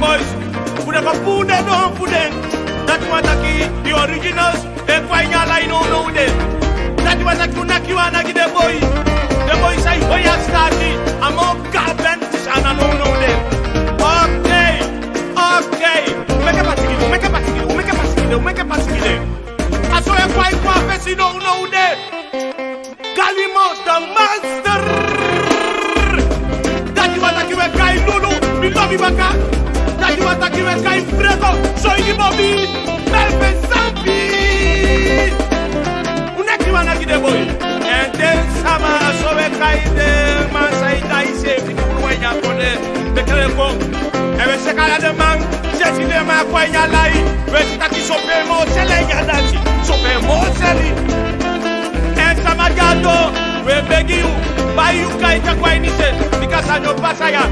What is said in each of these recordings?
boys. Pude no pude. That was the originals. Equina line no them. That was a kunaki wanagi the boy. The boy say boy has started. I'm all garbage and I don't know them. Okay. Make a party. I saw a quite prophecy, you don't know that. Galimo the monster. That you want to give a guy Lulu, we love you back. That you want to give a guy Fredo, so you Bobby, Melvin Sampi. Unaki wanna give the boy. And then Sama saw a guy there, man, I say, when you're on the telephone. And when the man, just in the man, when you're lying, when you so pay more, selling your dancing, so pay more selling. And Samagado, we beg you, buy you guys a quite because I know Pasaya.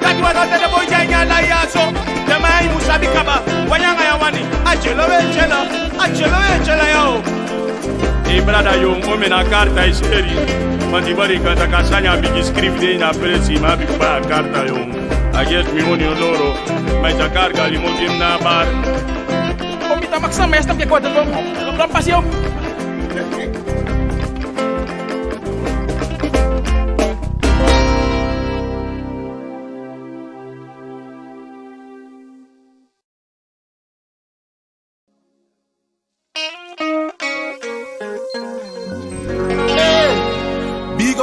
That was not the boy Jaya, so the man Musabi Kaba, Wayangayawani, Angelo. Hey, brother, you woman, a carta is very. When the body got a Casania big script in a press, he might be a carta. I guess me on your loro, my Jacarga, Limotin Nabar. Comita Maxam, esta que quando não passou.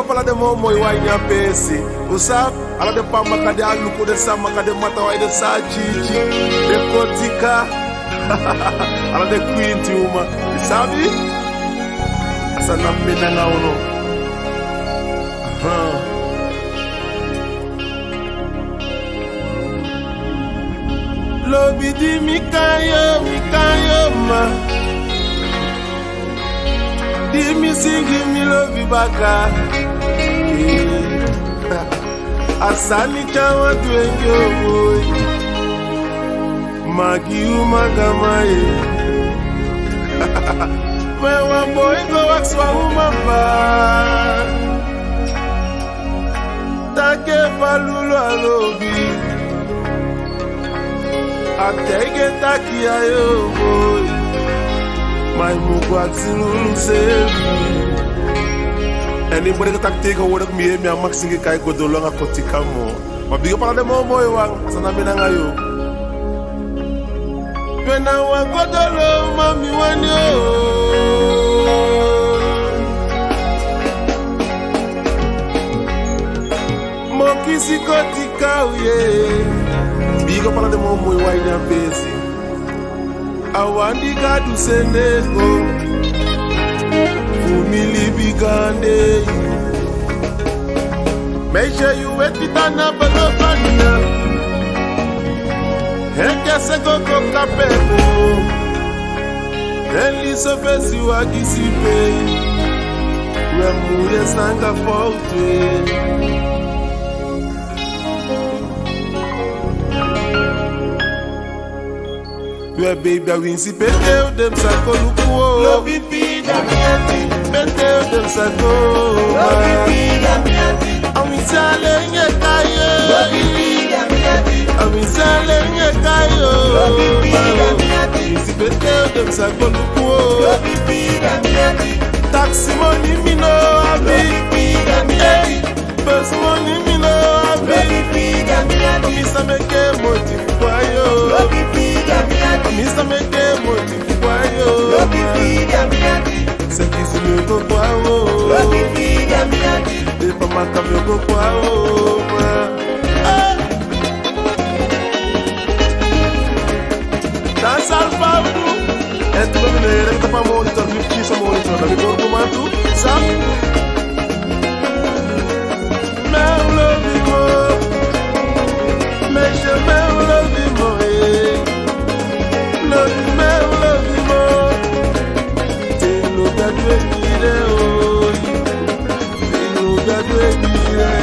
Fala de momo e wine a pesi. Usap, ala de pamba kade aluko de sama kade mata wa de sajiji. De kotika. Ala de queen tuma. Isabi? Asa na mina na uno. Lobi di mikayo ma. Give me sing, give me love you back. Asani chawa tuenjo boy. Magi umagamaye. Mewa boy go waxwa umamba. Take falulu alobi. Atege takia yo boy. My mugwaxilulu sevi. Anybody that take a word of me, I'm maxing a guy go to long a coticamo. But big up on the more boy, as an Aminangayo. When I want go to love, mommy, when you Mokisi coticao, yeah. Big up on the more boy, why you're busy. I want the God to send it home. Umili bigande. Make sure you wait it on a balofania. Heke se go kapego. Eli so fesi wa kisipe. Wemuye sanga faute. We baby I win si pete dem sakolukuo. Lobi pida miati. Pete dem sako. Lobi pida miati. Amisale nye kayo. Lobi pida miati. Amisale nye kayo. Lobi pida miati. Si pete dem sakolukuo. Lobi pida miati. Taxi money mi no abi. Lobi pida miati. Bus money mi no abi. Lobi pida miati. Misa meke motive kwa yo. Lobi pida miati. Misa meke motive kwa yo. Lobi pida miati. Se kisi me go kwa wo. Lobi pida miati. De pa maka me go kwa wo. Das alfabu. Et tu me nere ta pa monitor, mi kisa monitor, da mi go comando, sabe? Meu love mo. Mexe meu love mo. Love mo. Tem lugar do Emire hoje. Tem lugar do Emire.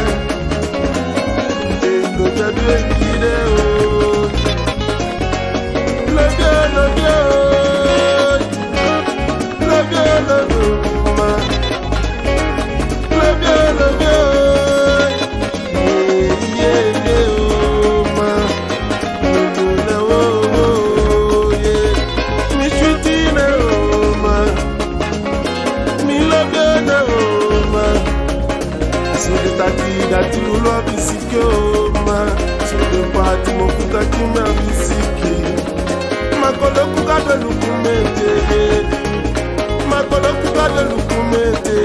dati ulo bisiki o ma. So de party mo kuka kima bisiki. Makolo kuka de lukumete. Makolo kuka de lukumete.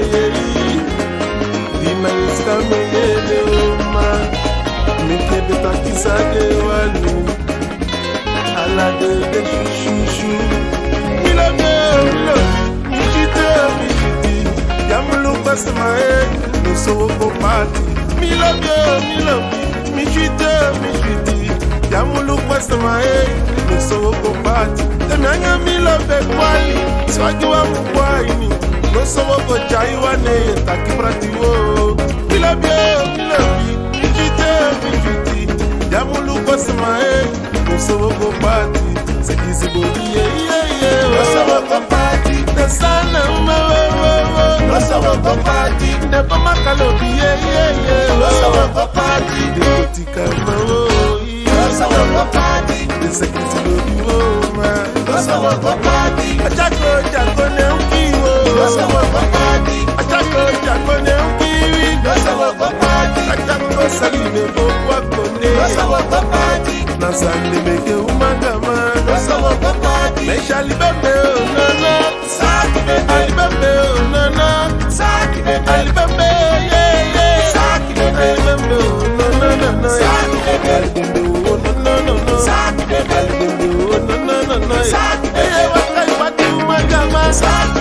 Dina iska mele o ma. Mike de takisa de walu. Ala de shushu. Milo Mijiti, Yamulu Basamae, no so go party. Milo, Mijiti, Yamulu Basamae, no so go party. The Nanga Milo Bekwali, Swagiwa Mukwaini, no so go Jaiwane, Takipratiwo. Milo, Mijiti, Yamulu Basamae, no so go party. C'est easy body, yeah. No so go party. The sun and no so go party. The Pamakalobi, yeah. No so go party. The Botica, no so go party. The security body, man. No so go party. A Jaco, Neukiwo. No so go party. A Jaco, Neukiwi. No so go party. A Jaco, Saline, Bokwane. No so go party. Nasali make you magama. No so go party. Mesha libembe, no. Saki libembe, no. Saki libembe, yeah. Saki libembe, no. Saki libembe, no. Saki libembe, no. Saki libembe, magama. Saki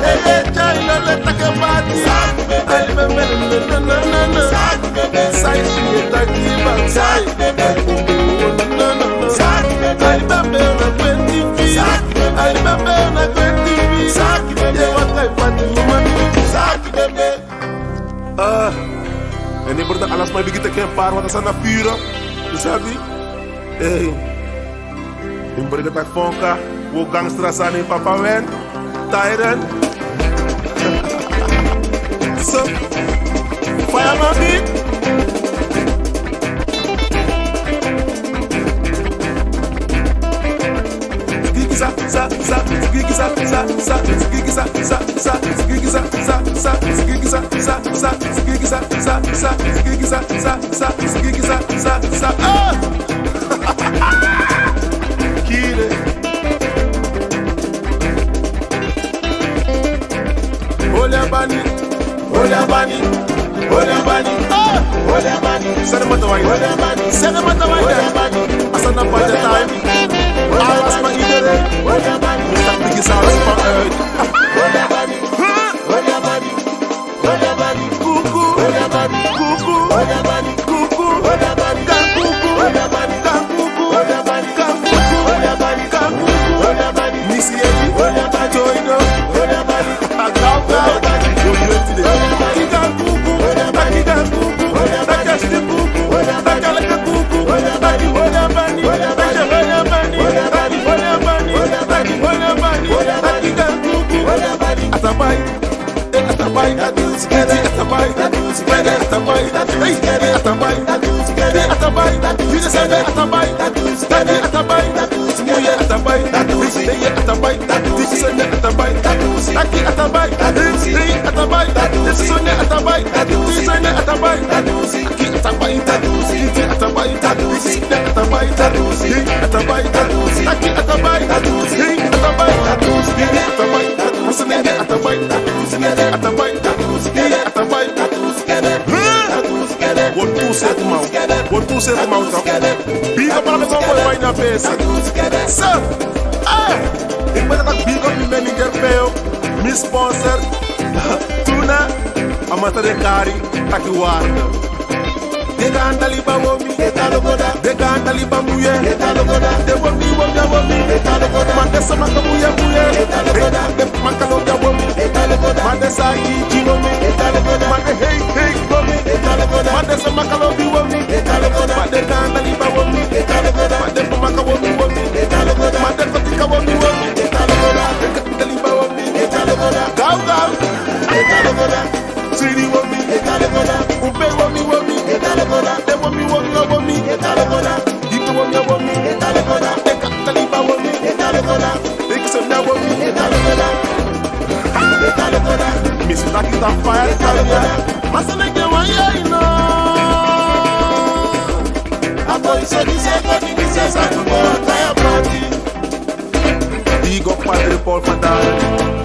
chayla leta ke party. Saki libembe, no. Saki libembe, sai shita kiba, sai libembe. En ik word alles maar begint te paar wat is aan de vuren. Tu sabe? Hey. Ik word het fonka, wo gangsters aan in papa wen. Tyren. So. Fire my beat. What tu say come out? Big up on the boy wine up face. So, ik ben dat big up manager fail, Miss sponsor, Tuna, amata de kari, taki warna. De gandali ba womi, de gandali ba muye, de womi, man de sama ka muye, de man ka lo ya womi, man de sa yi womi, man de hey womi, man de sama ka lo bi womi, man de gandali ba womi, man de sama ka womi, man de kotika womi, de gandali ba womi, gaw, siri womi, umpe womi, de womi, Dito womi, de kataliba womi, de kisona womi, Miss Lucky the fire, Masana get one, yeah, you know. so this is what this is how to go entire party. Big up Padre Paul Fatal.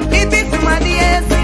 It is my dear.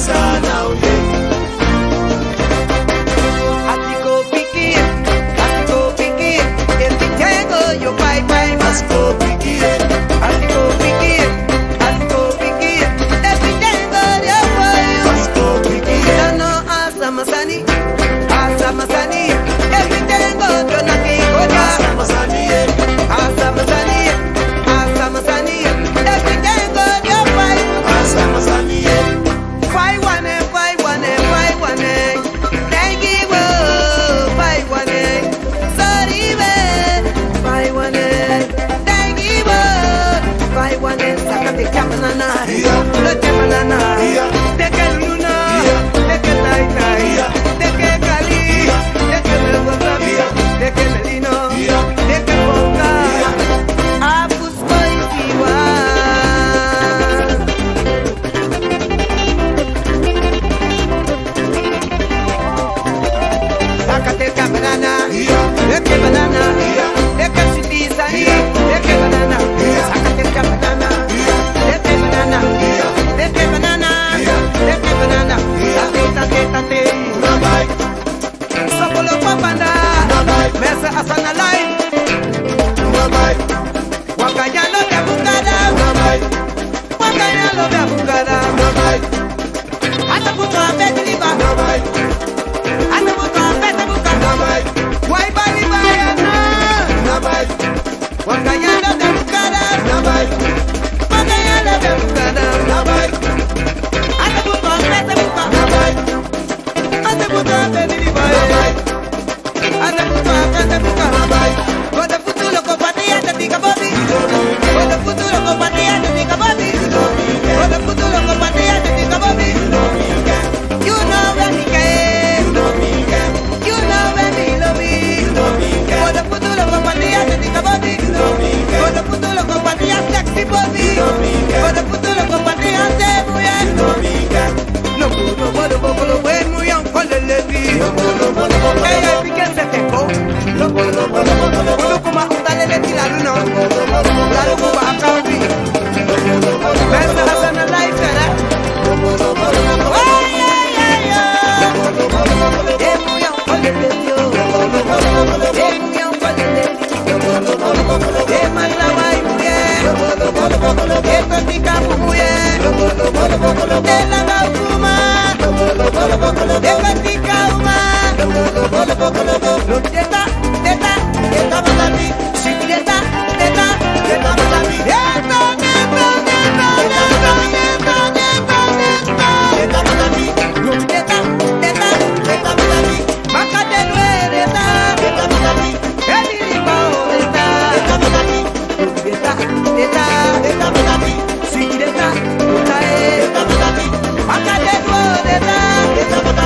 sana uye. Atiko piki, if you tango, you bye bye, must go piki. Atiko piki, if you tango, you bye, must go piki. No, asamasani, if you tango, you're not going to go. Asamasani, if you tango, you bye, Asamasani, five one. Thank you, five one. Sorry, five one. Thank you, five one. Sakate kapanana, lote banana, teke luna, teke night, teke kali, teke wasabi, teke melino, teke boca, apus koiwa. Sakate banana, leke banana, leke sitizani, leke banana, sakate banana, leke banana, leke banana, leke banana, tate, Nabai, sokolo papana, mesa asana line, Nabai, wakayalo de bungada, Nabai, wakayalo de bungada, Nabai, atabuto abedliba, Nabai, atabuto abedabuka, Nabai, why bali bayana, Nabai, wakayalo de bungada, Nabai, wakayalo de bungada, Nabai, atabuto abedabuka, Nabai, atabuto abedliba, Nabai, atabuto abedabuka, Nabai, goda futuro compatia de diga body, goda futuro compatia de diga body, goda futuro compatia de diga body. You know where me get, you know where me love me. Goda futuro compatia de diga body, goda futuro compatia sexy body, goda futuro compatia de mujer. No puedo ver muy ancolelevi. Ella pique se te co. Puedo como darle le tira luna. La lupa va a caer. Ves a hacer la life, ¿verdad? Es muy ancolelevi. Es muy ancolelevi. Es más la vai mujer. Es practica mujer. Es la gauma. Es practica uma. Teta malami. Si teta malami. Teta malami. Teta malami. Makate nuereta. Teta malami. Eliriba oreta. Teta malami. Teta malami. Si teta malami. Makate nuereta. Teta malami.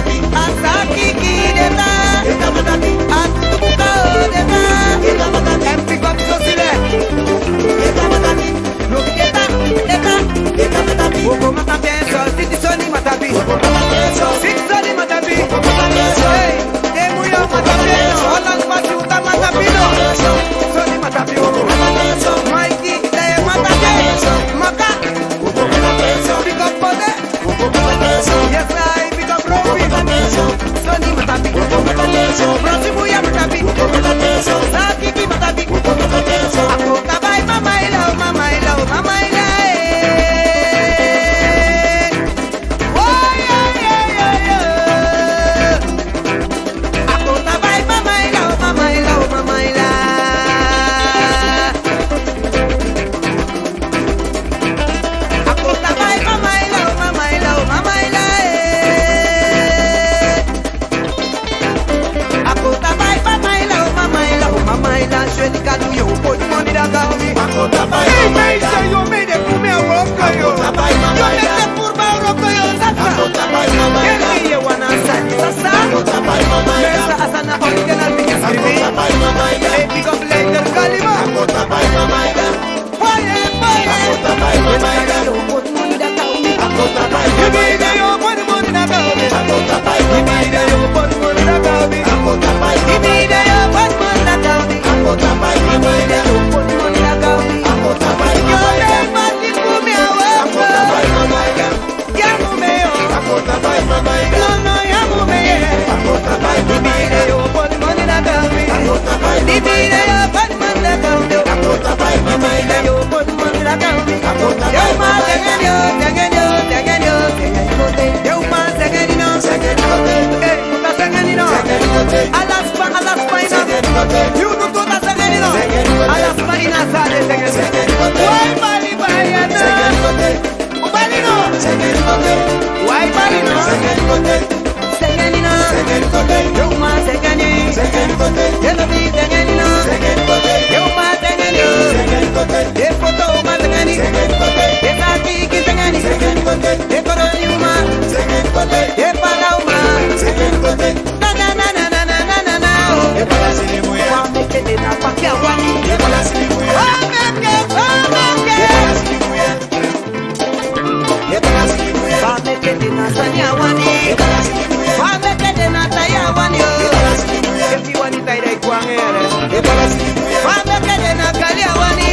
Fabekele na kali awani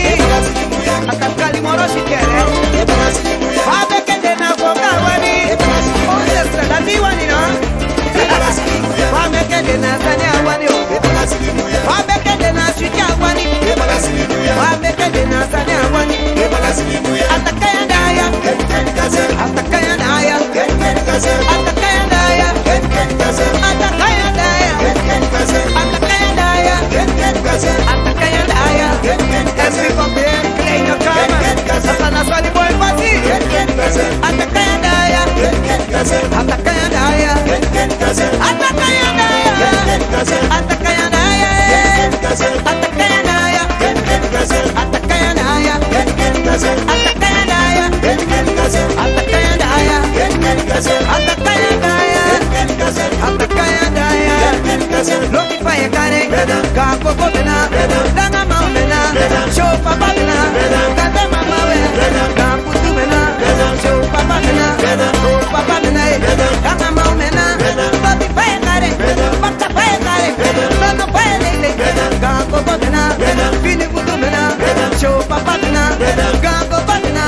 akakali moroshi kere Fabekele na koka awani Ondestra da diwani no Fabekele na kani awani Fabekele na switi awani Fabekele na kani awani Atakaya daya Atakaya daya Atakaya daya Atakaya daya Atakaya daya Atakaya daya Everybody play your karma Asana swali boy party Atakaya daya Atakaya daya Atakaya daya Atakaya daya Atakaya daya Atakaya daya Atakaya daya Atakaya daya Atakaya daya Looking for your kare Kako bobina Danga maumena Show papa bina Kata mama we Kampu tumena Show papa bina Oh papa bina Danga maumena Looking for your kare Baka for your kare Lono for your lele Kako bobina Fini kutumena Show papa bina Kako bobina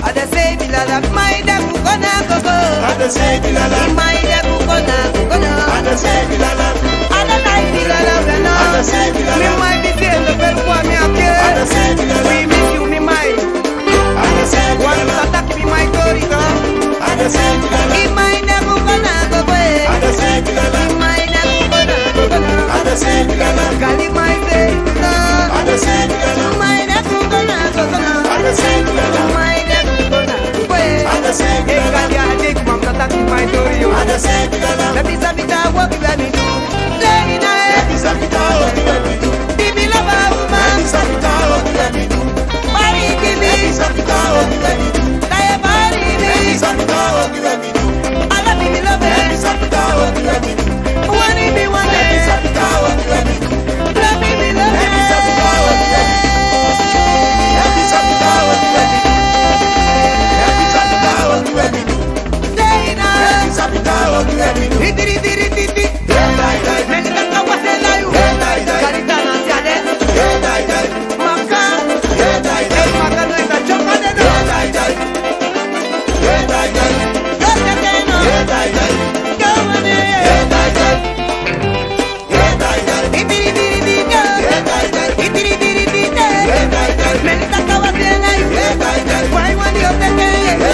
Ada say bilala Maida kukona koko Ada say bilala Maida kukona kukona Ada say bilala Ada like bilala vena Ada say bilala Me might be feeling the better one me up here Ada say bilala We miss you me might Ada say bilala One attack me my corridor Ada say bilala Maida kukona koko Ada say bilala Maida kukona kukona Ada say bilala Kali my say Ada say bilala Maida kukona kukona Ada say bilala Maida kukona Ada say bilala Kali adik mam attack me my corridor Ada say bilala Let me sabita what you let me do Let me sabita what you let me do Bibi lava woman Let me sabita what you let me do Bari give me Let me sabita what you let me do Daya bari me Let me sabita what you let me do Ala bibi love Let me sabita what you let me do Wani me one Let me sabita what you let me do Love bibi love Let me sabita what you let me do Let me sabita what you let me do Let me sabita what you let me do Let me sabita what you let me do Itiri tiri titi Menita kawase layu Karitana siade Maka Maka no ita choka de no Yote keno Yomane Itiri tiri titi Itiri tiri titi Menita kawase layu Wai wani yote keno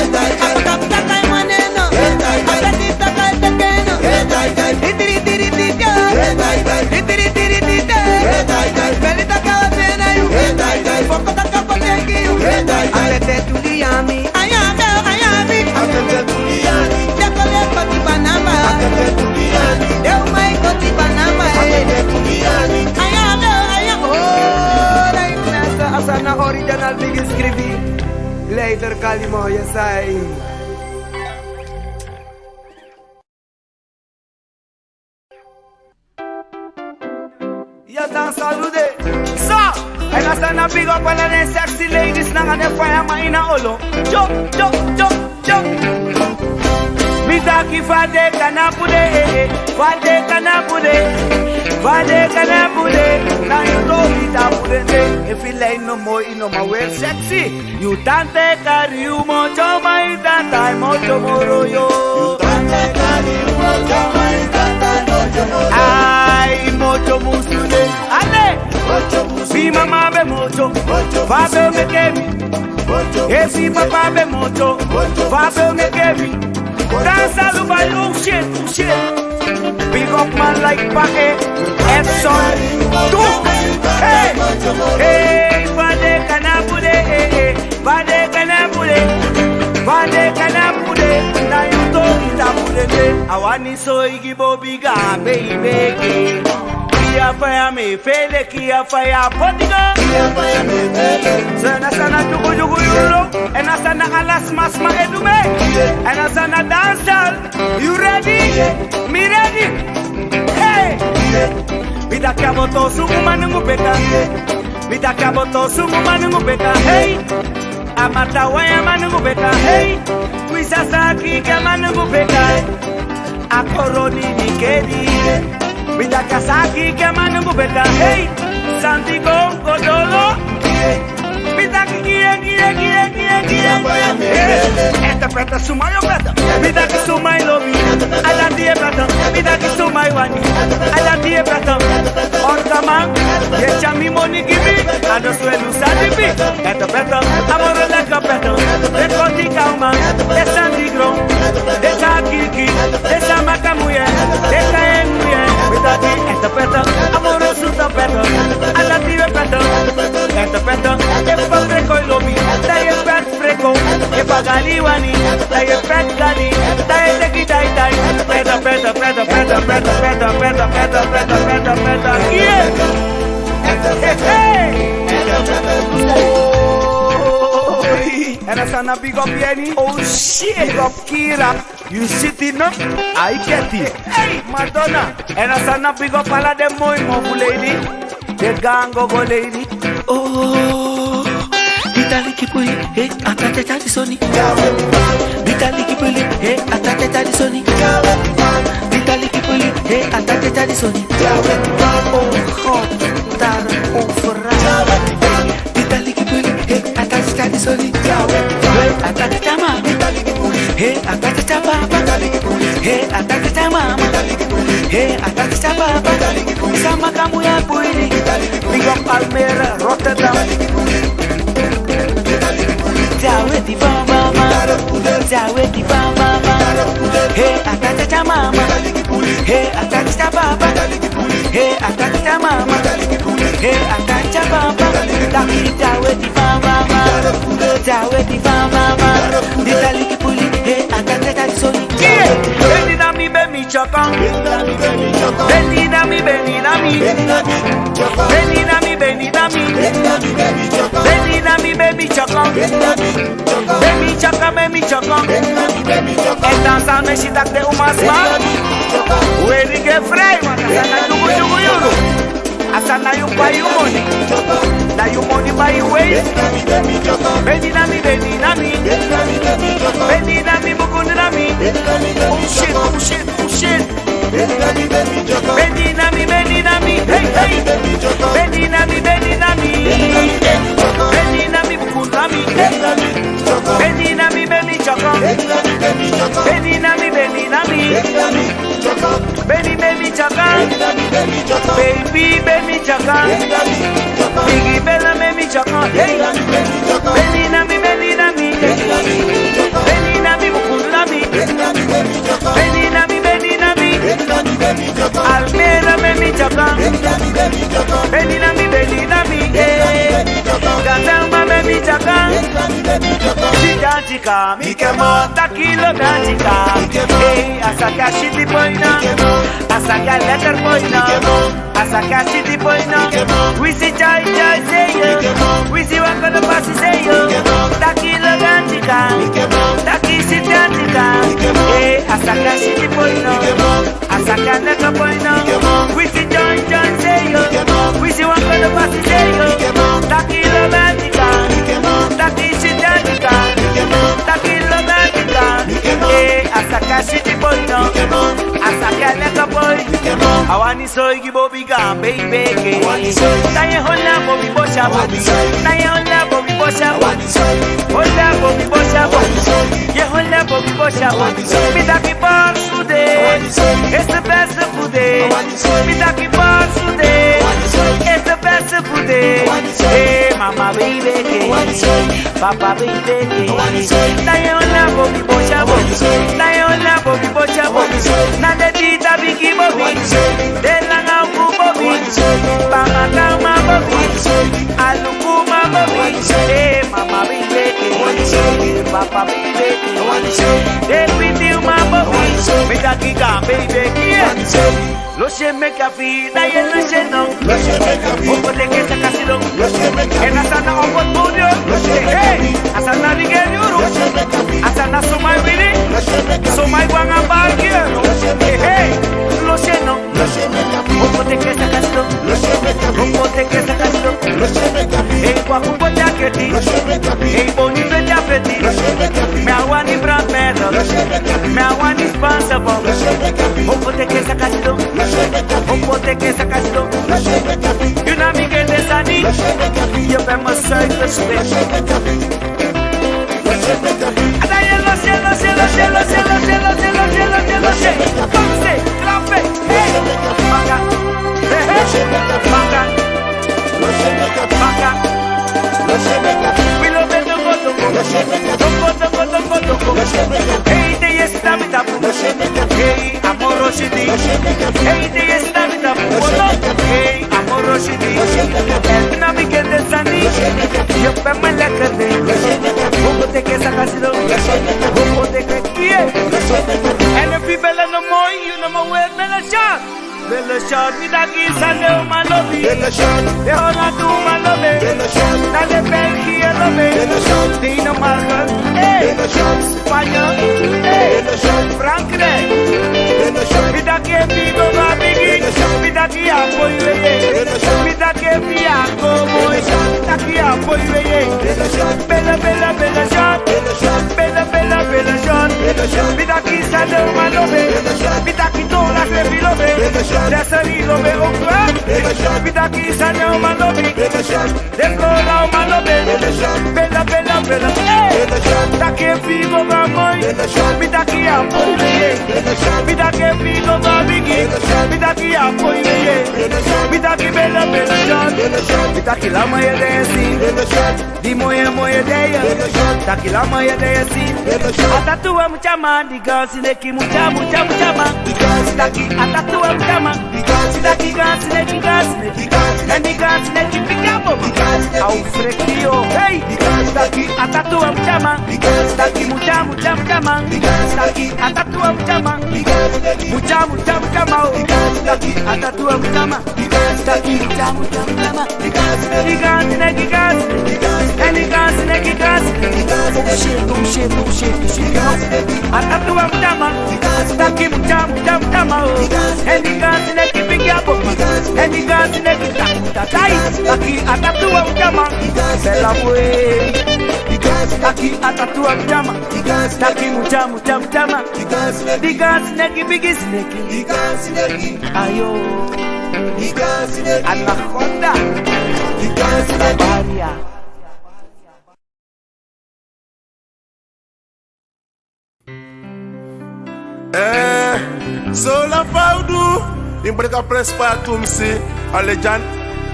Apakapita kai maneno Apakapita kai tekeno Itiri tiri titi Itiri tiri titi Melita kawasena yu Fokota kapoteki yu Alete tuliami Ayame ayami Alete tuliami Jakole koti banama Alete tuliami Deumai koti banama Alete tuliami Ayame ayame Oh Lainasa asana original big scrivi Later kalimo yesai Salude. So, and I stand up big up all of them sexy ladies now and the fireman in a holo. Jump, jump, jump, jump. Me taki fade kanapude, fade kanapude, fade kanapude. Now you know me tapude. If you like no more, you know my way sexy. You tante carry you mucho my tanta mucho moro yo. You tante carry you mucho my tanta mucho moro. Ay mucho musule. Ale, si mamá ve mucho, Fabio me quemi. Si papá ve mucho, Fabio me quemi. Danza lo bailo, shit. Big up man like Pae, Epson, tú. Hey, vade canapule, vade canapule, vade canapule. Na you don't itapule. Awani so igibo biga, baby. Kia fire me fele, kia fire potiga. Kia fire me fele. Sana sana jugu yulo, and asana alas masma edume, and asana dancehall. You ready? Me ready? Hey! Vida kaboto sumu manungu beka. Vida kaboto sumu manungu beka. Hey! Amata waya manungu beka. Hey! Wisasaki ke manungu beka. Akoroni nikedi. Vida kasaki ke manungu beka. Hey! Santiago, Godolo. Vida que esta preta suma yo preta. Vida que suma y lo vi. A la tía preta. Vida que suma y wani. A la tía preta. Orca man. Ye chami money give me. A no suelo usar bi. Esta preta. Amor la capeta. De cotica man. De Santiago. De Sakiki. De Samacamuye. De Caemuye. Vida que esta preta. Amoroso ta preta. A la tía preta. Esta preta. E pa freco y lo vi. Dai pet freco. E pa galiwani. Dai pet gali. Dai teki dai dai. Preta. Yeah. Hey. And that's a big up Yenny. Oh shit. Big up Kira. You sitting up? I get it. Hey, Madonna. And that's a big up all of them mobu lady. The gango go lady. Oh. Vitali kipuli, hey, atate tadi soni. Vitali kipuli, hey, atate tadi soni. Vitali kipuli, hey, atate tadi soni. Oh, God, dar ofra. Vitali kipuli, hey, atate tadi soni. Hey, atate tama. Hey, atate tama. Hey, atate tama. Hey, atate tama. Sama kamu ya puini. Big up Almere, Rotterdam. Jawe di mama, jawe di mama. Hey, atata mama. Hey, atata baba. Hey, atata mama. Hey, atata baba. Taki jawe di mama, jawe di mama. Ditali kipuli. Hey, atata soli. Beni na mi chokan. Beni na mi. Beni na mi. Baby chokan. Baby chokan. En dansa me si tak de umasma. Weli ke frey man. Asana yugu. Asana you buy you money. Na you money buy you ways. Beni na mi. Beni na mi bukun na mi. Oh shit. Beni na mi. Hey. Beni na mi. Beni na mi bukun na mi. Beni na mi chokan. Beni na mi. Baby chokan. Baby chokan. Biggie bella baby chokan. Hey. Beni na mi. Beni na mi bukun na mi. Beni na mi. Almera baby chokan. Beni na mi. Gatama baby chokan. Chica, mi kemo takilo ganchika. Hey, asaka shiti boyna. Asaka letter boyna. Asaka shiti boyna. We see jai say yo. We see what gonna pass say yo. Takilo ganchika. Taki shiti ganchika. Hey, asaka shiti boyna. Asaka letter boyna. We see jai say yo. We see what gonna pass say yo. Takilo ganchika. Taki shiti ganchika. Takilo ganchika. Hey, asaka shiti boyna. Asaka letter boy. Awani soy gibobi gam baby. Taye hola bobi bosha bobi. Taye hola bobi bosha bobi. Hola bobi bosha bobi. Ye hola bobi bosha bobi. Midaki bar today. It's the best food day. Midaki bar today. It's the best food day. Hey mama baby. Papa baby. Taye hola bobi bosha bobi. Taye hola bobi bosha bobi. Na de tita bigi bobi. Delanga bobi. Banga kama bobi. Alukuma bobi. Hey mama baby. Papa baby. Hey pretty mama bobi. Midaki gam baby. Lo se me cafi, da ye lo se no. Opo de que se casilo. En asana opo tudio. Hey, asana rige yuru. Asana sumai wini. Sumai wanga bargia. Hey, lo se no. Opo de que se casilo. Opo de que se casilo. Hey, kwa kumbo jaketi. Hey, boni fe japeti. Me awani brand medal. Me awani responsible. Opo de que se casilo. Opo de que se casilo. You know me get Yo fais mon seul respect. Cielo, cielo, cielo, cielo, cielo, cielo, cielo, cielo, cielo, cielo. Entonces, clape, hey, manga, hey, manga, manga. We love it, hey, they is Davida, hey, amoro shidi, hey, they is Davida, hey, amoro shidi, na mi que te sani, yo pe me la kade, bobo te que sakasilo, bobo te que kie, and if you bella no more, you know my way, bella shot. Bella shot, mi da ki sale o malobi. Bella shot, de ona tu malobi. Bella shot, dale perki elobi. Bella shot, Dino Marcos. Bella shot, España. Bella shot, Frankre. Bella shot, mi da ki amigo mabigi. Mi da ki apoyo ye. Mi da ki fiaco boy. Da ki apoyo ye. Bella bella bella shot. Bella bella bella shot. Mi da ki sale o malobi. Mi da ki tola que filobe. That's a little bit of crap. Vida qui sa ne o malobi. De flora o malobi. Bella bella bella. Da che figo va moi. Vida qui a poi. Vida che figo va bigi. Vida qui a poi. Vida qui bella bella shot. Vida qui la moia desi. Di moia moia deia. Da qui la moia desi. Ata tua mucha man. Di gasi ne ki mucha mucha mucha man. Da qui ata tua mucha man. Daqui gas, neki gas, and the gas, neki picabo. Au frekio, hey, daqui atatua chama, daqui mucha mucha chama, daqui atatua chama, mucha mucha chama, daqui atatua chama, daqui mucha mucha chama, the gas, neki gas, and the gas, neki gas, shit, atatua chama, daqui mucha mucha chama, and the gas, neki picabo, and the gas, neki tatai, daqui atatua chama, bella way, daqui atatua chama, daqui mucha mucha chama, the gas, neki bigis, neki, ayo, Anaconda, Baria. So la faudu imbreka press pa tumsi alejan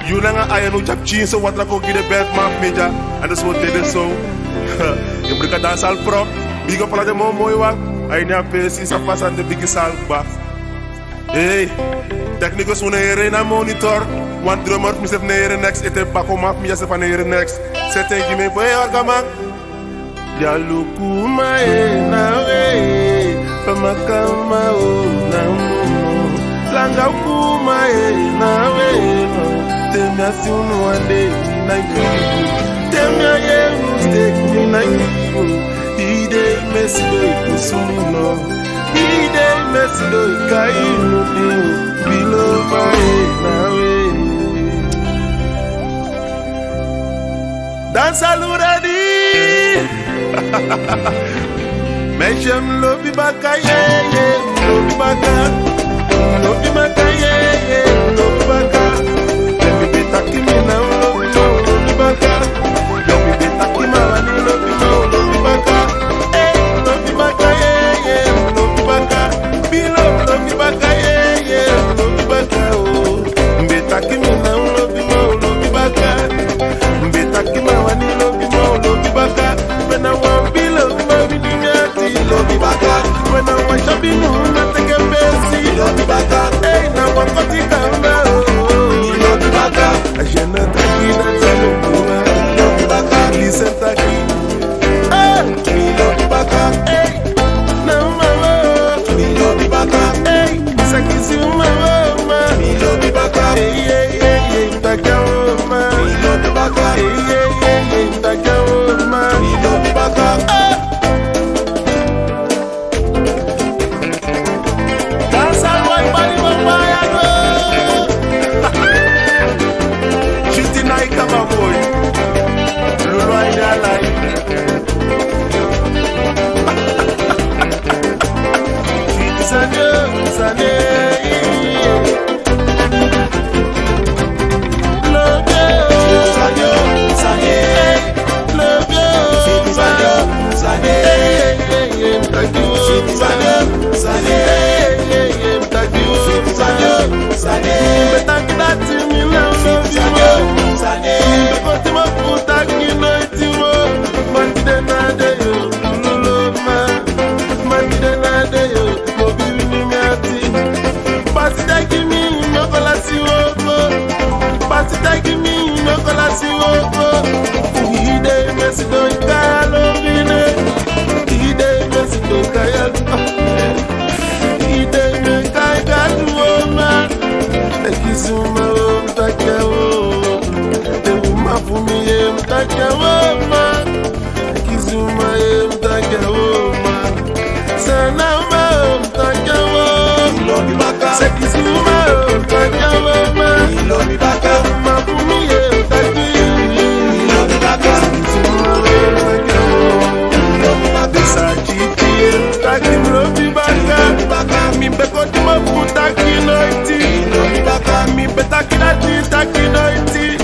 you nanga ayanu chap chin so watra ko gide bet ma meja and so tede so imbreka dansal pro bigo pala de mo moy wang ay na pesi sa fasan de bigi sal ba hey technicos una ere na monitor one drummer mi sef na ere next ete bako ma mi sef na ere next sete gi me boy orgaman ya lukuma na we pamakama o na langa kuma na we temia si unu ande na you temia ye mistake na you ide mesido kusuno ide mesido kainu bilo mai na we dansa luradi Meshem lobi baka ye lobi baka lobi baka ye lobi baka lobi betaki mina lobi baka lobi betaki mawani lobi baka lobi baka ye lobi baka bilo lobi baka ye lobi baka oh betaki mina lobi baka betaki mawani lobi baka when I want bilo lobi baka when I want to be known I take a besi lobi baka hey now I'm cutting down lobi baka I should not take that lobi baka listen taki lobi baka hey now mama lobi baka hey sakisi mama lobi baka hey takama lobi baka hey takama lobi baka Love mtaka woma Kizuma mtaka woma Sanama mtaka woma Sekizuma mtaka woma Mapumi mtaki Sekizuma mtaka woma Desa chichi mtaki mrobi baka Mimbeko dima mtaki noiti Mi betaki dati taki noiti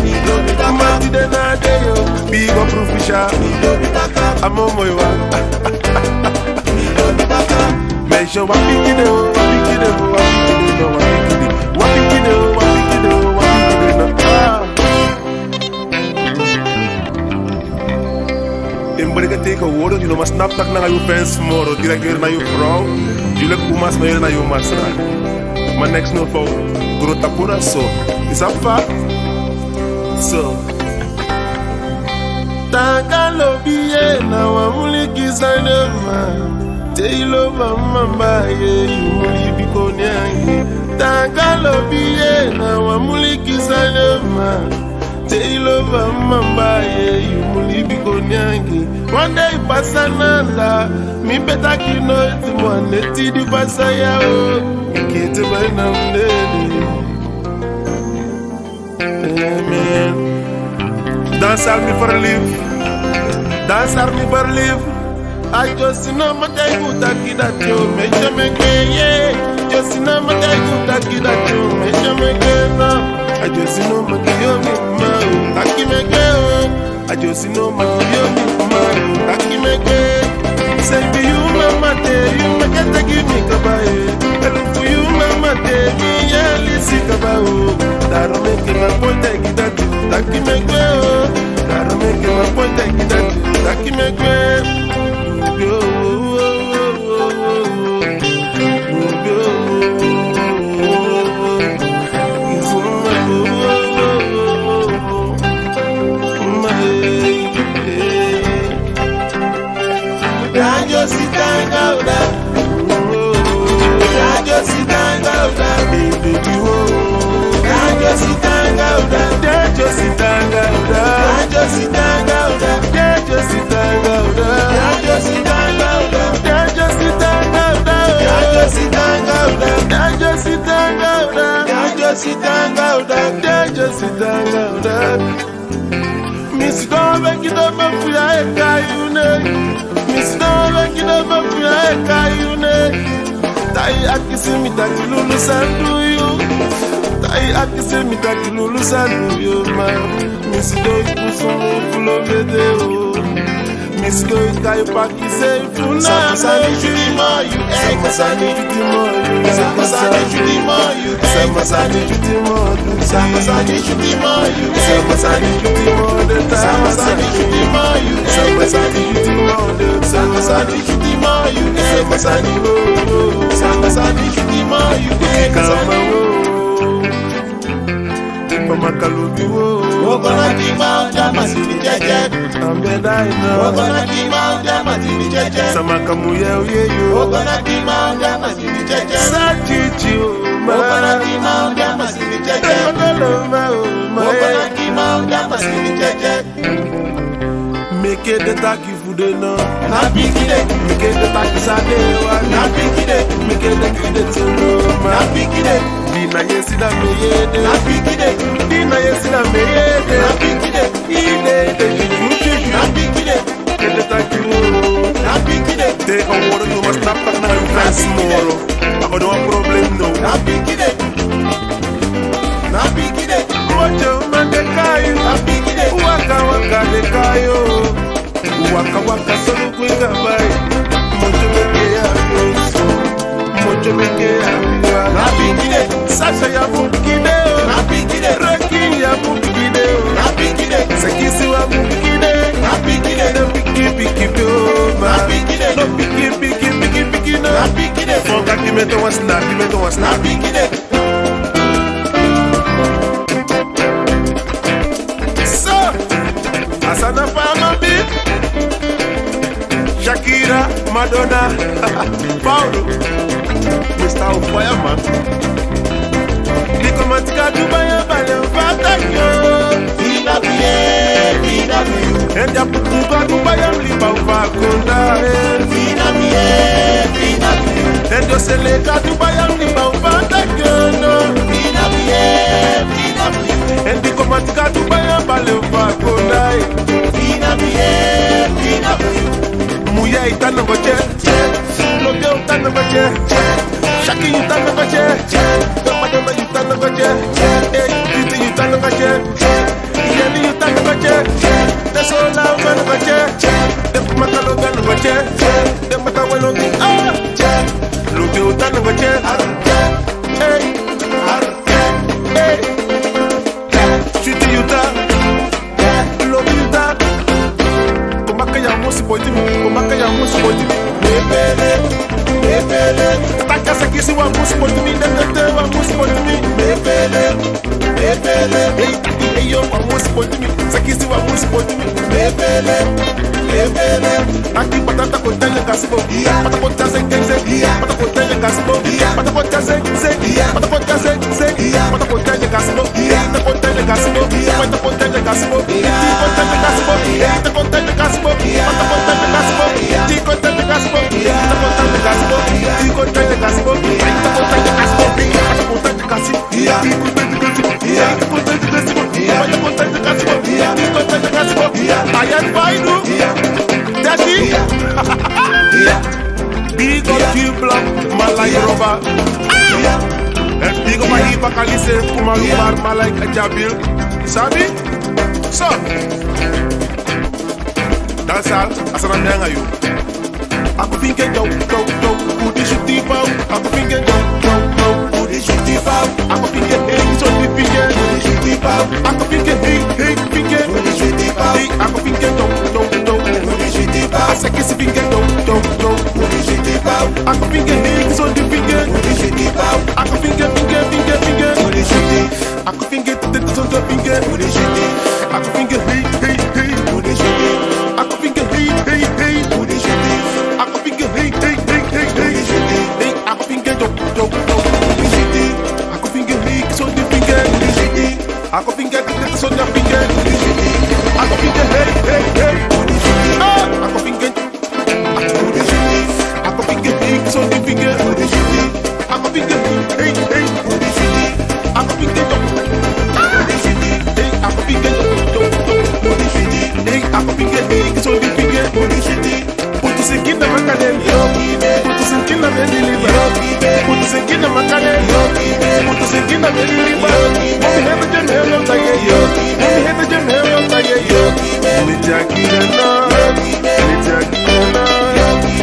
Mati de na de yo Big up Rufisha Amo moiwa Meisho wapikide o Wapikide o Wapikide o Wapikide o Embora que take a word, you know, mas snap tak na your fans moro, direct na your vrouw, jullie kumas na your masra. Maar next no for grota pura so. Is that fact? So. Tanga lobiye na wamuliki zanema. Teilo mamba ye yumuli bikoniangi. Tanga lobiye na wamuliki zanema. Teilo mamba ye yumuli bikoniangi. One day pasananda, mi beta kino iti mwaneti di pasaya o. Kete by namdeli. Amen. Dance army for live. Dance army for live. I just know my day good that you make me yeah. Just know my day good that you make me now. I just know my day you me I just know my day you me Say to you mama day you make it give me kabaye. Hello to you mama day me yeah listen kabao. That make my point take that you make me. That make my point take that you make me. Miss Dove, get up and fly, Miss Dove, get up and fly, Tai akisemi taki lulu sandu yo. Tai akisemi taki lulu sandu yo man. Miss Dove kusumu fulo video. Miss Dove kai pakise funa. Samasani judima you Samasani judima you Samasani judima you Samasani judima you Samasani judima you Samasani judima you Samasani judima you Samasani judima you Samasani judima you Samasani Samasani judima you Samasani Mama kalubi wo Wogona kima jama sini jeje Ambeda ina Wogona kima jama sini jeje Samaka muye uye yo Wogona kima jama sini jeje Sachichi o Wogona kima jama sini jeje Wogona kima jama sini jeje Meke de taki fude no Na pikide Meke de taki sade wa Na pikide Meke de kide tolo Na pikide Dina yesi na meyede Na pikide Dina yesi na meyede Na pikide Ide de juju Na pikide Kede taki wo Na pikide Take a water you must not pack na you fast tomorrow I got no problem no Na pikide Na pikide Mojo man de kayo Na pikide Waka waka de kayo Waka waka solo kwega bai Mojo meke ya yoso Mojo meke ya biwa Na pikide Sasha ya mukide Na pikide Reki ya mukide Na pikide Sekisi wa mukide Na pikide No piki piki bioma Na pikide No piki piki piki piki no Na pikide Fonga kimeto wasna Na pikide So Asana fama big Shakira, Madonna, Paulo, Mr. Fireman. Diplomatica Dubai, Balem, Fata, yo. VW, Enda pukuga dubaya mlipa ufakunda Fina mie, fina mie, Endo seleka dubaya mlipa ufanda kyono fina mie, fina mie, Endi komatika dubaya bale ufakunda fina mie, fina mie. Muya itana goche Loge utana goche Shaki utana goche Kamadama utana goche Titi utana goche Yeni utana goche Desola utana goche Demakalo utana goche Demakawelo ni Loge utana goche Titi uta Loge uta Komaka ya musi boitimi Komaka ya musi boitimi Mepele, Taka sakisi wa musi boitimi Dendete wa musi boitimi mepele, Hey, taki eyo wa musi boitimi Sakisi wa musi boitimi mepele, mepele. Taki patata kontanya kasibo Pata kota zeng Pata kontanya kasibo Pata kota zeng Pata kota zeng Pata kontanya kasibo Pata kontanya kasibo Pata kontanya kasibo Ti kontanya kasibo Pata kontanya kasibo Pata kontanya kasibo Ti kontanya kasibo Pata kontanya kasibo Ti kontanya kasibo Pata kontanya kasibo Pata kontanya kasibo Ti kontanya kasibo Pata kontanya kasibo Ti kontanya kasibo Ayan Faidu Daddy Big up you black Malay Roba Big up Iba Kalise Kumalumar Malay Kajabil Sabi? So Dansal Asanam yang ayu Aku pinggir jauh Putih syuti pau Aku pinggir jauh Pudi shuti pau, Aku pinggir so di pinggir pudi shuti pau, Aku pinggir pinggir pudi shuti pau, Aku pinggir jauh pudi shuti pau, Asaki si pinggir jauh pudi shuti pau, Aku pinggir so di pinggir pudi shuti pau, Aku pinggir pudi shuti, Aku pinggir so di pinggir pudi shuti, Aku pinggir pudi shuti, Aku pinggir pudi shuti, Aku pinggir pudi shuti, Aku pinggir jauh pudi shuti, Aku pinggir so di pinggir pudi shuti, Aku pinggir so di pinggir pudi shuti, Aku pinggir pudi shuti, Aku pinggir pudi shuti, Aku pinggir so di pinggir pudi shuti, Aku pinggir pudi shuti, Aku pinggir pudi shuti, Aku pinggir pudi shuti, Aku pinggir so di pinggir pudi shuti, Putu singina makadeli Putu singina mediliba Putu singina makadeli Putu singina mediliba Mami heta jemelo taye Mami heta jemelo taye Mijakina na Mijakina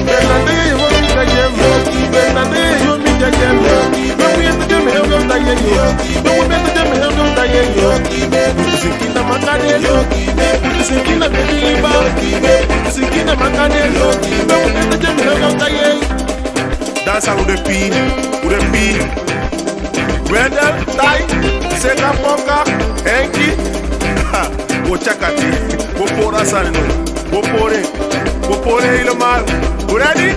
Benade yo mijakema Benade yo mijakema Mami heta jemelo taye Mami heta jemelo taye Putu singina makadeli Putu singina mediliba Putu singina makadeli Mami heta jemelo taye Dansa ou de pi Wedel, tai, seka poka, enki Wochakati, wopora sanino Wopore ilo mal Ready?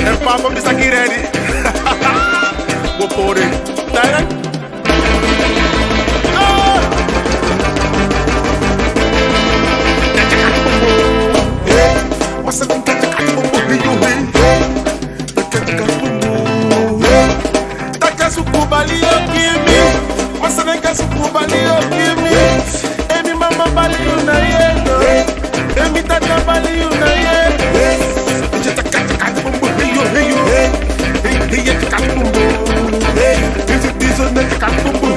El papa bisa ki ready Wopore Tai Masa tingkat cakati bobo hiyo Takasukubali yo kimi Masanenka sukubali yo kimi Emi mama bali yo na yeno Emi tata bali yo na yeno Ije takati bumbu hiyo Hiye takati bumbu Ije tizo ne takati bumbu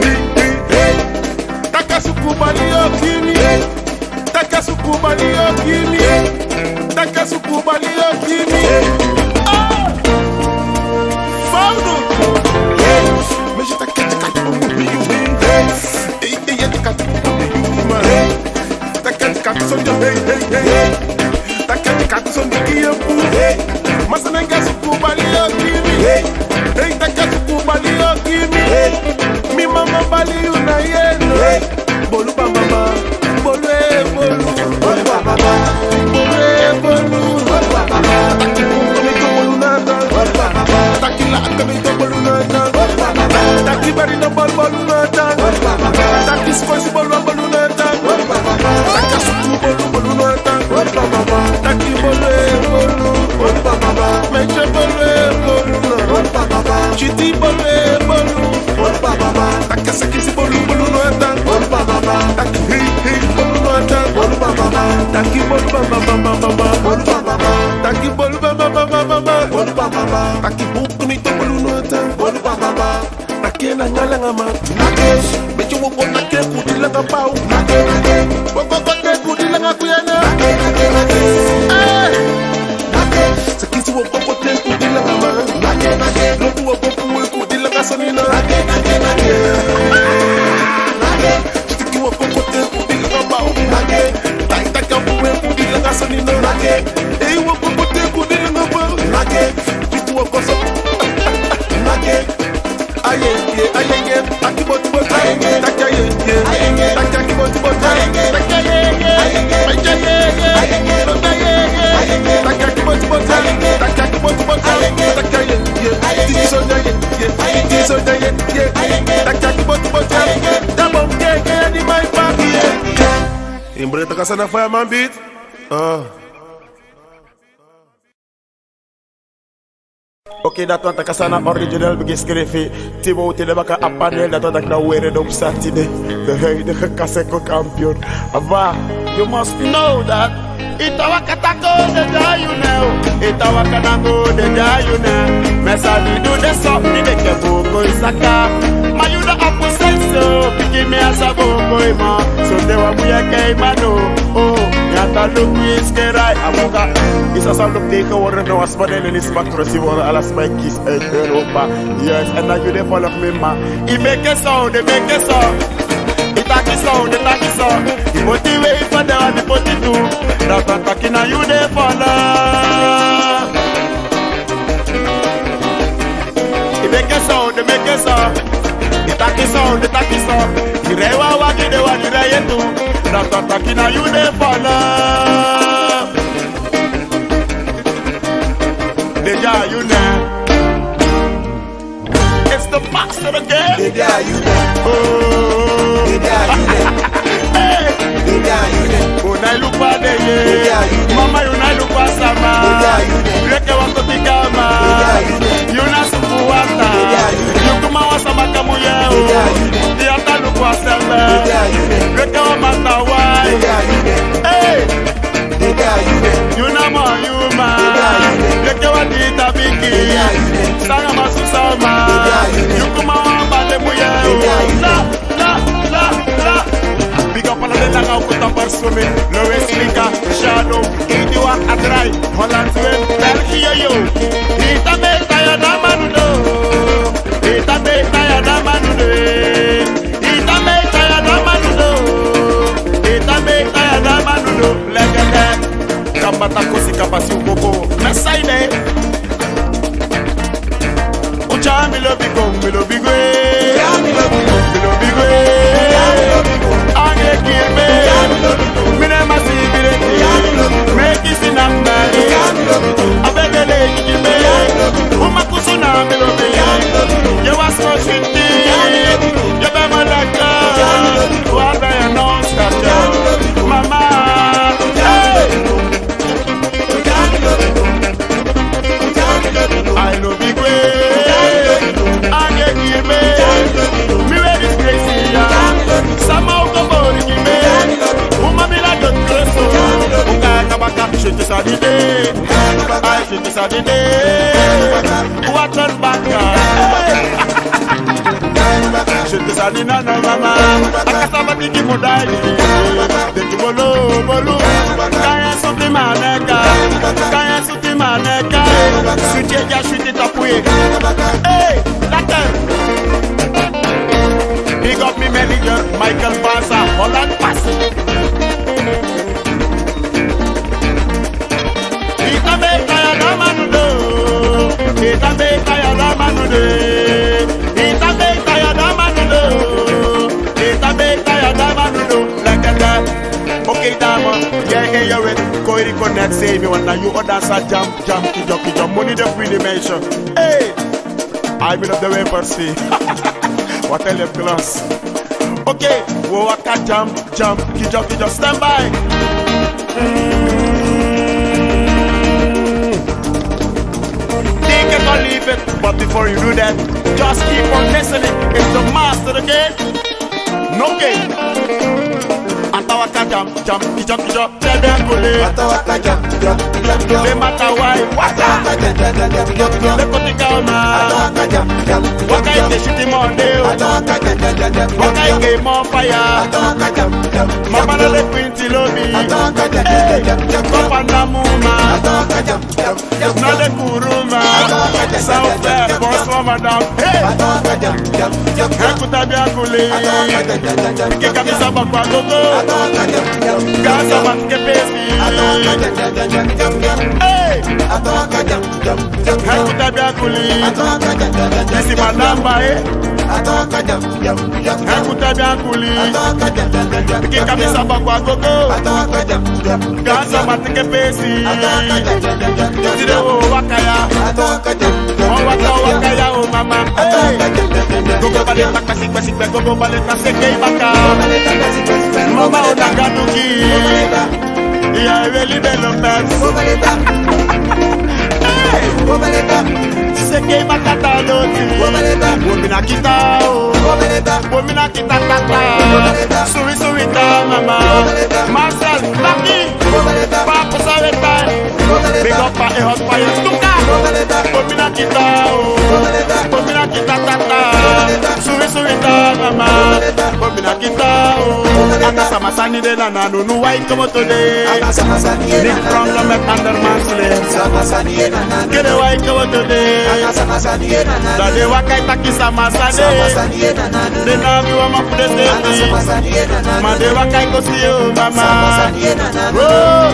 Takasukubali yo kimi Takasukubali yo kimi Takasukubali yo kimi Fauno Mas já tá quente, cai pro rio. Ei, tá quente, tá quente, cai som de rei. Tá quente, cai som de guiambu. Mas nem gasto pro bali aqui. Ei, tá quente pro bali aqui. Mi mama bali una yeno. Bolu ba mama, bolu e bolu. bolu ba baba, Bolu e bolu. bolu ba baba, Bolu nada. bolu ba baba, Takila akame to bolu nada. bolu ba baba, Taki bari no bolu nada. bolu ba baba, Taki skoisi bolu nada. bolu ba baba, Taka suku bolu nada. Essa aqui se bolu bolu no atan. Bolu baba. Taki hi bolu no atan. Bolu baba. Taki bolu baba baba. Bolu baba. Taki bolu baba baba. Bolu baba. Taki buku ni to bolu no atan. Bolu baba. Taki na ngala ngama. Nake. Beju wo ko nake kudi la ngapau. Nake. Wo ko kudi la ngakuyana. Nake. Nake. Sakisi wo ko kudi la ngama. Nake. Lobu wo ko kudi la ngasanina. Nake. Tiki wo ko kudi la ngapau. Nake. Tai ta ka kudi la ngasanina. Nake. Ei wo ko kudi la ngapau. Nake. Tiki wo ko so. Nake. Aye, taki bot bot, taki aye, taki bot bot, taki Kasana Fireman beat. Oké, dat want kasana original begeschreven. Timo Telebaka Apanel, dat wat ik nou weer op Saturday. De huidige Kaseko kampioen. Ava, you must know that. Itawakatako de Jayunel. Itawakanango de Jayunel. Mesa di do de sop di de keboko isaka. Ma you the apple senso. Piki me asa boko ima. So de wa buya keima no. Oh, yata look iskerai. Amoga. Isa sa look teken worden nou als model in is matrosi worden. Alles my kies uit Europa. Yes, and now you de follow me ma. I make a sound, they make a sound. Itaki sound, itaki sound. The motivate for the one, the 42. That one talking and you dey follow. They make a sound, they make a sound. Itaki sound, itaki sound. The rewa wagi the one, the reye too. That one talking and you dey follow. Deja you know. It's the master again. Deja you know. Oh. Deja you know. Hey. Deja you know. Unai lupa deye. Deja you know. Mama unai lupa sama. Deja you know. Reke wako tikama. Deja you know. Yuna sukuwata. Deja you know. Yukuma wasama kamu yeo. Deja you know. Diata lupa seme. Deja you know. Reke wa matawai. Deja you know. Hey. Deja you know. Yuna mo yuma. Deja you know. Reke wa dita biki. Deja you know. Sanga masusama. Deja you know. Yukuma wa bale mu yeo. Deja you know. La. Big up all of the langa ukuta parsumi. Lowe Slika, Shadow, 81 Adrai, Holland Swim, België yo. Ita meta ya damanudo. Ita meta ya damanudo. Ita meta ya damanudo. Ita meta ya damanudo. Legende. Kambata kosi kapasi ukoko. Mesaide. Ucha milo bigo, milo bigwe. Milo bigwe. Ange kirme. Mine masibireti. Make it in a bari. Abegele kirme. Umakusuna milo bigwe. You was so sweet. You be my laka. Wabe ya non stop. Mama. I love big way. Ange kirme. Me ready crazy. Sama ukobori kime. Umamila don't close. Ukaka baka shit sadide. I shit sadide. What on baka? Shit sadina na mama. Akasaba tiki modai. Tiki bolu. Kaya suti maneka. Switch ya shoot it up way. Hey, later. Big up me manager, Michael Barza, Holland Pass. Ita meta ya damanudo. Ita meta ya damanudo. Ita meta ya damanudo. Ita meta ya damanudo. Like that. Okay, dama. Yeah, you're it. Koiri connect, say me when you order sa jump, kijo. Money the free dimension. Hey, I'm in the way per se. What a left class. Okay, wo waka jump, kijo, stand by. Take it or leave it, but before you do that, just keep on listening. listening is the master again. No game. Atawaka jam, kicho, tebe kule. Atawaka jam. Le mata wai, waka. Le kotika ona. Atawaka jam. Waka ite shiti monde. Atawaka jam. Waka ike more fire. Atawaka jam. Mama le quinti lobi. Atawaka jam. Kopa na muma. Atawaka jam. Na le kuruma. Sauve, bonsoir madame. Hey! Atawaka jam. Hekuta biakule. Ike kamisa bakwa gogo. Atawaka jam. Gaza matke pesi. Hey! Atawaka jam. Hekuta biakule. Atawaka jam. Isi madamba Atawaka jam. Hekuta biakule. Atawaka jam. Ike kamisa bakwa gogo. Atawaka jam. Gaza matke pesi. Atawaka jam. Tide o wakaya. Atawaka jam. O wakaya o mama. Hey! Gogo baleta kasikwe gogo baleta sekei baka. Mama onagaduki. Ya really development. Sekei baka taloti. Womina kita o. Womina kita tata. Suri ta mama. Marcel Lucky. Papo Saveta. Big up pa hot fire stuka. Womina kita o. Womina kita tata. Suri ta mama. Womina kita o. Ata sama sani de na nanu nu wai como today. Nick from the Underman's Lane. Get away como today. Da de wakai taki sama sane. De na mi wa mafude safety. Ma de wakai kosi yo mama. Oh.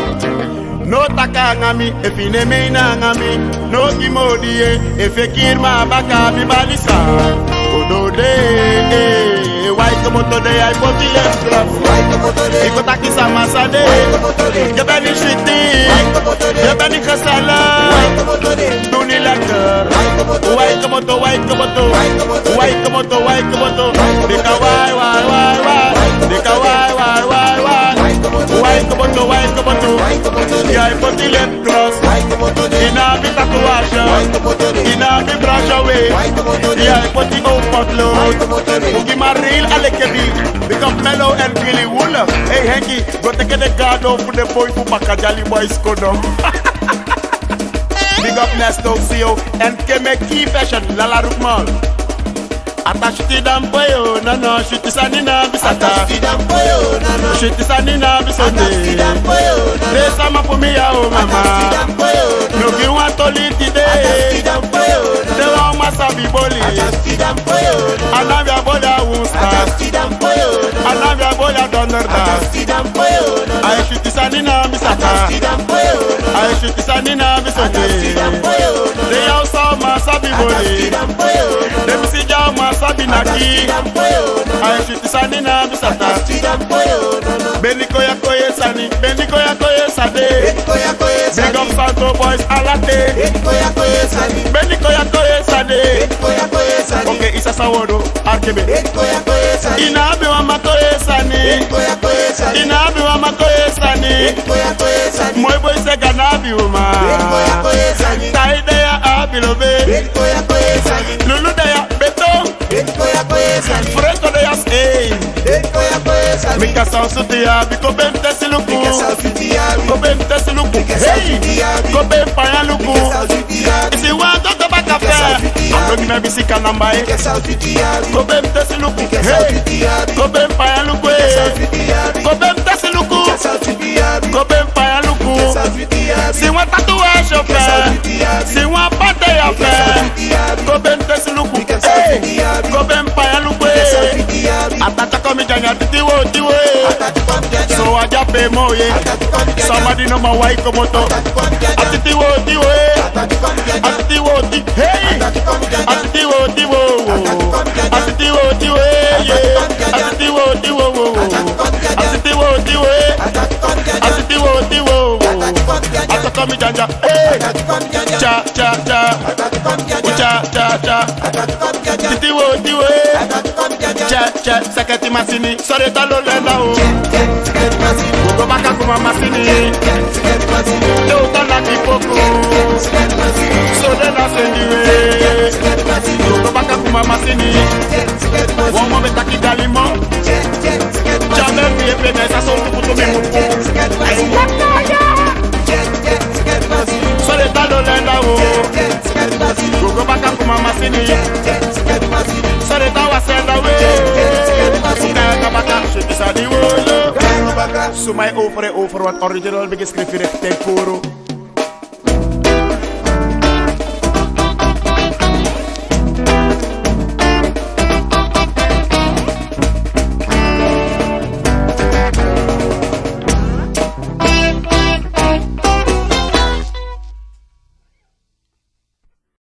No taka ngami, efine meina ngami. No kimodie, efekir ma baka mi balisa. Odode, why come today I put the left glove. Iko taki sama sade. Jabani shiti, jabani kasala. Duni laka. Why come to, why come to. Deka why. Deka why. Why come to. Yeah, I put the left cross. Ina bi tatuaje. Ina bi brush away. Yeah, I put the old potlood. Ugi maril alekebi. Become mellow and really wool. Hey Henky, go take the guard off for the boy who Bakajali boys kodo. Big up Nesto CEO and Keme Key Fashion Lala Rukmal. Atashiti dampoyo, no, shiti sanina bisata. Shiti sanina bisode. De sama pumia o mama. No gi want to lead today. De wa masabi boli. Anavia bola wusta. Anavia bola donnerda. Ay shiti sanina bisata. Ay shiti sanina bisode. De ya sa masabi boli. De misija masabi naki. Ay shiti sanina bisata. Beniko ya koye sani. Sade. Big up Santo Boys alate. Beniko ya koye sade. Okay, isa sawodo arkebe. Inabi wa makoye sani. Inabi wa makoye sani. Moy boy se ganabi uma. Taide ya abilobe. Lulu de ya beton. Fresco de ya stay. Mika sansuti ya biko bente siluku. Kobente siluku. Hey, kobente paya luku. Isi wanto to baka fe. Ando gina bisika nambaye. Kobente siluku. Hey, kobente paya luku. Kobente siluku. Kobente paya luku. Si wan tatuage yo fe. Si wan pate ya fe. Kobente siluku. Hey, kobente paya luku. Atata komi janya titiwo. So ajape moye. Somebody no ma wai komoto. Atitiwo. Atitiwo. Hey. Atitiwo. Atitiwo. Yeah. Atitiwo. Ataka mi janja. Hey. Cha. Atitiwo. Cha. Seketi masini. Sore talo lenda o. Go baka kuma masini. Yo tana kipoko. So then I send you. Go baka kuma masini. masini. Sorry, that was send away. Shit is a the wolo. So my over wat original biggest cliff in the Koro.